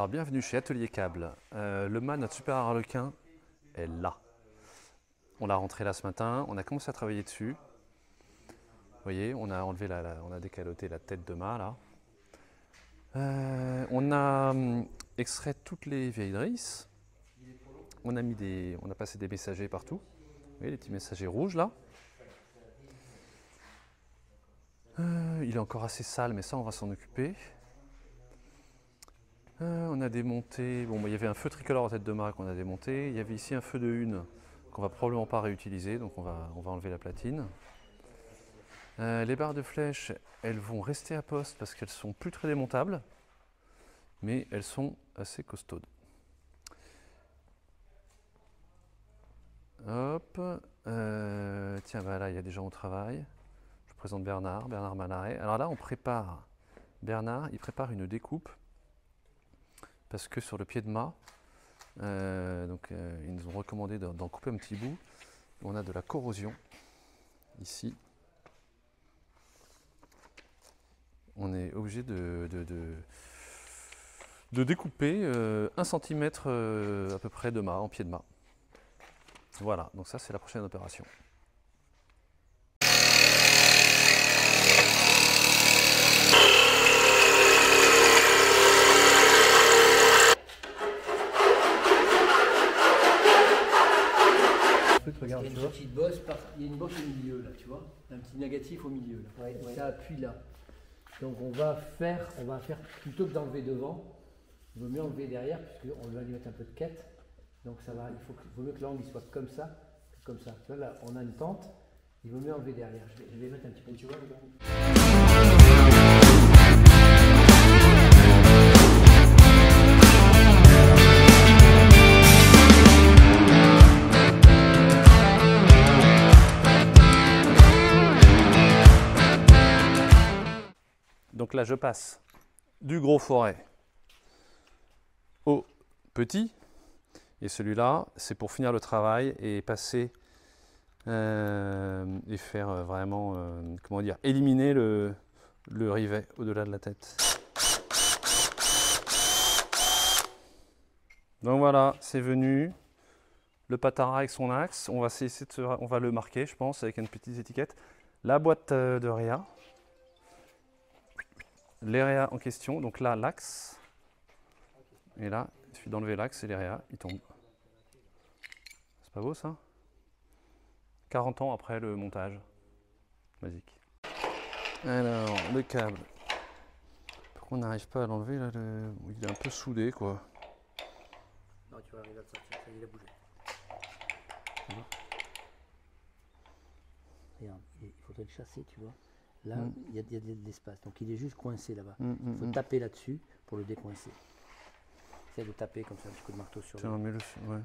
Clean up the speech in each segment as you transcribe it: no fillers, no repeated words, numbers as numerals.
Alors bienvenue chez Atelier Câble. Le mât, notre super harlequin, est là. On l'a rentré là ce matin, on a commencé à travailler dessus. Vous voyez, on a enlevé on a décaloté la tête de mât là. On a extrait toutes les vieilles drisses. On a passé des messagers partout. Vous voyez les petits messagers rouges là. Il est encore assez sale, mais ça on va s'en occuper. On a démonté, bon, il y avait un feu tricolore en tête de mât qu'on a démonté. Il y avait ici un feu de hune qu'on va probablement pas réutiliser, donc on va enlever la platine. Les barres de flèche, elles vont rester à poste parce qu'elles sont plus très démontables, mais elles sont assez costaudes. Hop, tiens, bah là il y a des gens au travail. Je vous présente Bernard Malaret. Alors là on prépare, Bernard, il prépare une découpe. Parce que sur le pied de mât, ils nous ont recommandé d'en couper un petit bout. On a de la corrosion ici. On est obligé de découper 1 cm à peu près de mât, en pied de mât. Voilà, donc ça c'est la prochaine opération. Regarde, il y a une petite bosse, il y a une bosse au milieu là, tu vois, un petit négatif au milieu là. Ouais, ouais. Ça appuie là. Donc on va faire plutôt que d'enlever devant, il vaut mieux enlever derrière puisqu'on va lui mettre un peu de quête. Donc ça va, vaut mieux que l'angle soit comme ça, que comme ça. Tu vois, là on a une pente, il vaut mieux enlever derrière. Je vais mettre un petit peu, tu vois. Donc là, je passe du gros forêt au petit. Et celui-là, c'est pour finir le travail et passer et faire vraiment, comment dire, éliminer le rivet au-delà de la tête. Donc voilà, c'est venu. Le patara avec son axe. On va le marquer, je pense, avec une petite étiquette. La boîte de réa. Les réas en question, donc là l'axe, et là il suffit d'enlever l'axe et les réas ils tombent. C'est pas beau ça? 40 ans après le montage, magique. Alors le câble, pourquoi on n'arrive pas à l'enlever là? Il est un peu soudé quoi. Non, tu vas arriver à le sortir, il a bougé. Regarde, il faudrait le chasser, tu vois. Là, il y a de l'espace, donc il est juste coincé là-bas. Il faut taper là-dessus pour le décoincer. Essaye de taper comme ça, un petit coup de marteau sur le... Ouais.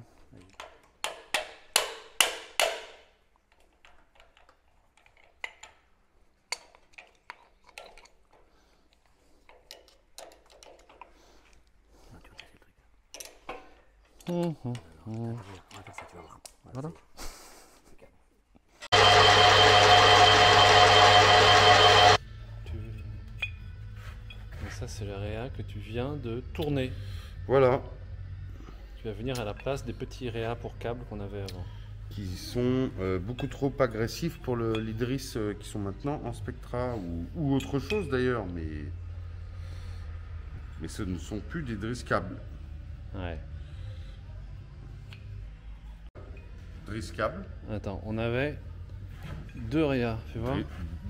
Ah, tu vas casser le truc. On va faire ça, tu vas voir. Voilà. Ça c'est le réa que tu viens de tourner. Voilà. Tu vas venir à la place des petits réas pour câbles qu'on avait avant. Qui sont beaucoup trop agressifs pour l'Idris qui sont maintenant en Spectra ou autre chose d'ailleurs, mais ce ne sont plus d'Idris câbles. Ouais. Idris câbles. Attends, on avait 2 réas, tu vois?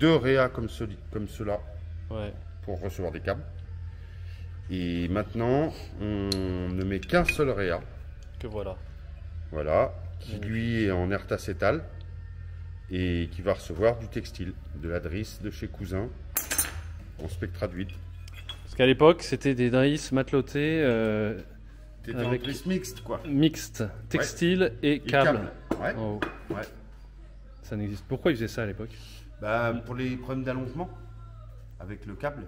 2 réas comme ceux-là. Ouais. Pour recevoir des câbles. Et maintenant, on ne met qu'un seul réa. Que voilà. Voilà, qui lui est en ertacétal et qui va recevoir du textile, de la drisse de chez Cousin en Spectra 8. Parce qu'à l'époque, c'était des drisses matelotés avec drisse mixte, quoi. Mixte, textile et câble. Ouais. En haut. Ouais. Ça n'existe. Pourquoi ils faisaient ça à l'époque? Bah, pour les problèmes d'allongement avec le câble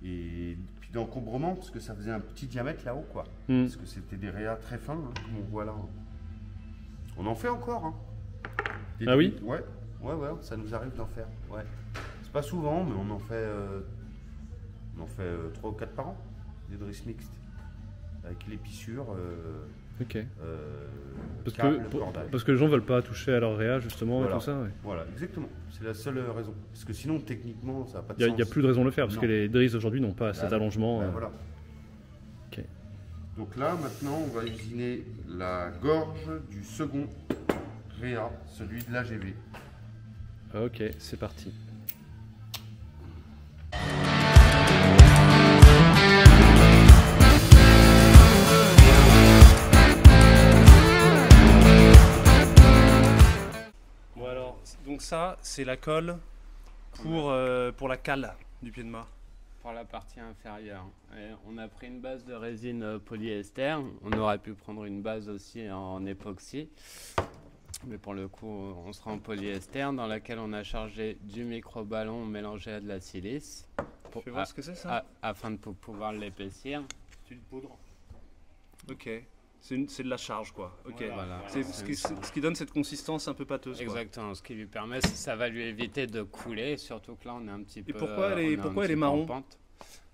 et puis d'encombrement parce que ça faisait un petit diamètre là-haut, quoi. Parce que c'était des réas très fins, hein, comme on voit là. On en fait encore. Hein. Ah oui? Ouais, ça nous arrive d'en faire. Ouais. C'est pas souvent, mais on en fait 3 ou 4 par an, des drisses mixtes. avec l'épissure. Ok. Cordage. Parce que les gens veulent pas toucher à leur réa justement Voilà. et tout ça. Ouais. Voilà, exactement. C'est la seule raison. Parce que sinon, techniquement, ça n'a pas de Il sens. n'y a plus de raison de le faire parce Non. que les drills aujourd'hui n'ont pas cet allongement. Voilà. Ok. Donc là, maintenant, on va usiner la gorge du second réa, celui de l'AGV. Ok, c'est parti. Bon alors, donc ça, c'est la colle pour la cale du pied de mât. Pour la partie inférieure. Et on a pris une base de résine polyester. On aurait pu prendre une base aussi en époxy. Mais pour le coup, on sera en polyester dans laquelle on a chargé du micro-ballon mélangé à de la silice. Fais voir ce que c'est ça. Afin de pouvoir l'épaissir. C'est une poudre. Ok. C'est de la charge quoi. Ok. Voilà. C'est ce qui donne cette consistance un peu pâteuse. Quoi. Exactement. Ce qui lui permet, ça va lui éviter de couler. Surtout que là, on est un petit peu. Et pourquoi elle est marron?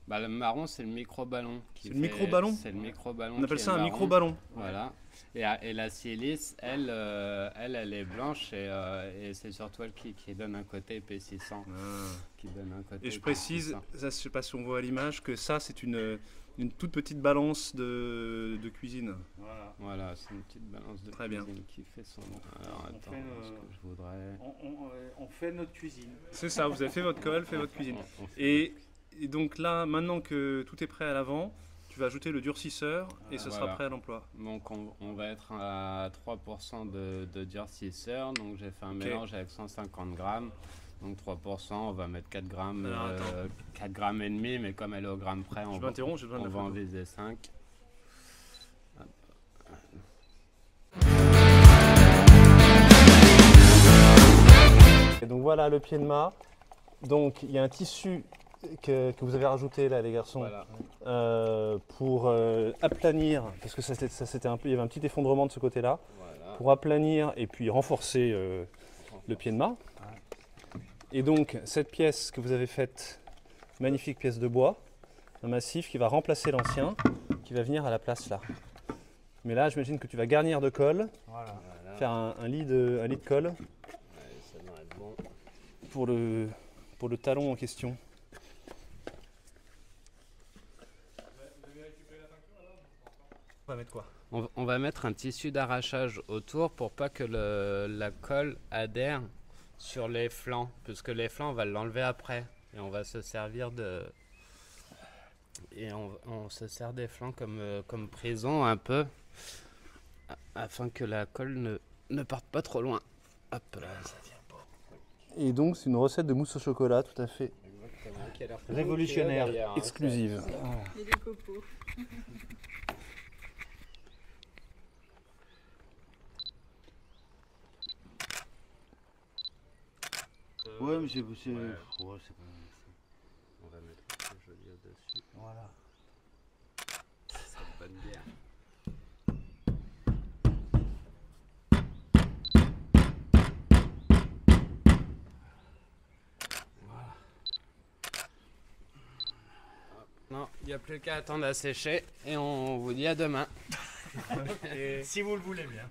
Bah, le marron, c'est le micro-ballon. C'est le micro-ballon? C'est le micro-ballon. On appelle ça un micro-ballon. Voilà. Et la silice, elle est blanche et c'est surtout elle qui donne un côté épaississant. Qui donne un côté et je précise, ça, je ne sais pas si on voit à l'image, que ça c'est une toute petite balance de cuisine. Voilà, c'est une petite balance de Très cuisine bien. qui fait son nom. Alors attends, ce que je voudrais... On fait notre cuisine. C'est ça, vous avez fait votre colle, fait votre cuisine. Et donc là, maintenant que tout est prêt à l'avant, tu vas ajouter le durcisseur et ce sera prêt à l'emploi. Donc on va être à 3% de durcisseur. Donc j'ai fait un mélange avec 150 grammes. Donc 3%, on va mettre 4 grammes, 4 grammes et demi, mais comme elle est au gramme près, on va en viser 5. Et donc voilà le pied de mât. Donc il y a un tissu que vous avez rajouté là les garçons pour aplanir, parce que il y avait un petit effondrement de ce côté-là, pour aplanir et puis renforcer le pied de mât. Et donc cette pièce que vous avez faite, magnifique pièce de bois, un massif qui va remplacer l'ancien, qui va venir à la place là. Mais là j'imagine que tu vas garnir de colle, faire un lit de colle Ça devrait être bon. pour le talon en question. On va mettre quoi? On va mettre un tissu d'arrachage autour pour pas que la colle adhère sur les flancs, puisque les flancs on va l'enlever après et on va se servir on se sert des flancs comme prison un peu afin que la colle ne parte pas trop loin. Hop là, ça vient pas. Et donc c'est une recette de mousse au chocolat tout à fait Révolutionnaire, exclusive. Et des copeaux. Ouais, mais c'est pas... On va mettre un peu joli au-dessus. Voilà. Ça bonne bière. Non, il n'y a plus qu'à attendre à sécher et on vous dit à demain. Si vous le voulez bien.